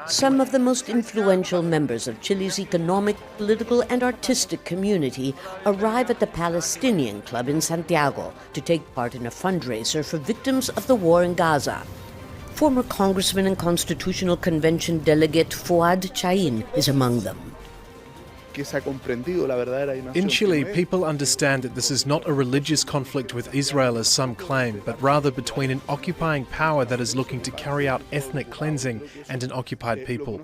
Some of the most influential members of Chile's economic, political, and artistic community arrive at the Palestinian Club in Santiago to take part in a fundraiser for victims of the war in Gaza. Former Congressman and Constitutional Convention delegate Fuad Chain is among them. In Chile, people understand that this is not a religious conflict with Israel as some claim, but rather between an occupying power that is looking to carry out ethnic cleansing and an occupied people.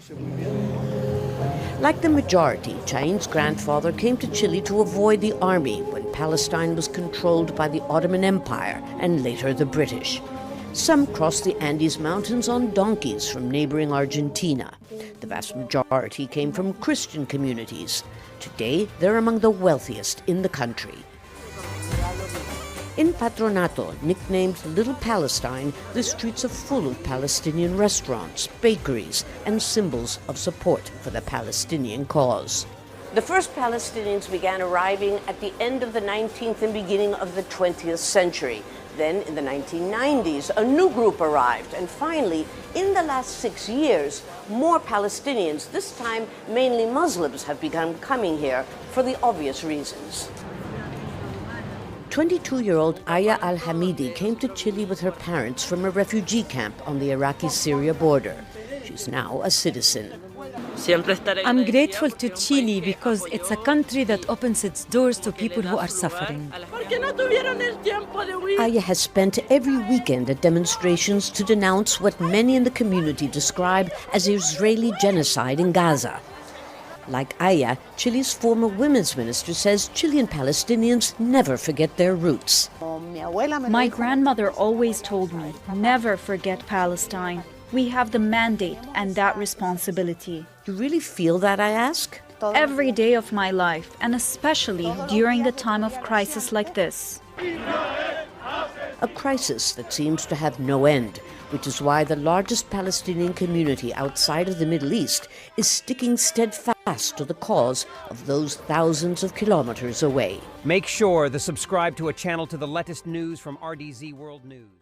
Like the majority, Chain's grandfather came to Chile to avoid the army when Palestine was controlled by the Ottoman Empire and later the British. Some crossed the Andes Mountains on donkeys from neighboring Argentina. The vast majority came from Christian communities. Today, they're among the wealthiest in the country. In Patronato, nicknamed Little Palestine, the streets are full of Palestinian restaurants, bakeries, and symbols of support for the Palestinian cause. The first Palestinians began arriving at the end of the 19th and beginning of the 20th century. Then, in the 1990s, a new group arrived. And finally, in the last 6 years, more Palestinians, this time mainly Muslims, have begun coming here for the obvious reasons. 22-year-old Aya Al-Hamidi came to Chile with her parents from a refugee camp on the Iraqi-Syria border. She's now a citizen. I'm grateful to Chile because it's a country that opens its doors to people who are suffering. Aya has spent every weekend at demonstrations to denounce what many in the community describe as Israeli genocide in Gaza. Like Aya, Chile's former women's minister says Chilean Palestinians never forget their roots. My grandmother always told me, never forget Palestine. We have the mandate and that responsibility. You really feel that, I ask? Every day of my life, and especially during a time of crisis like this. A crisis that seems to have no end, which is why the largest Palestinian community outside of the Middle East is sticking steadfast to the cause of those thousands of kilometers away. Make sure to subscribe to a channel to the latest news from RDZ World News.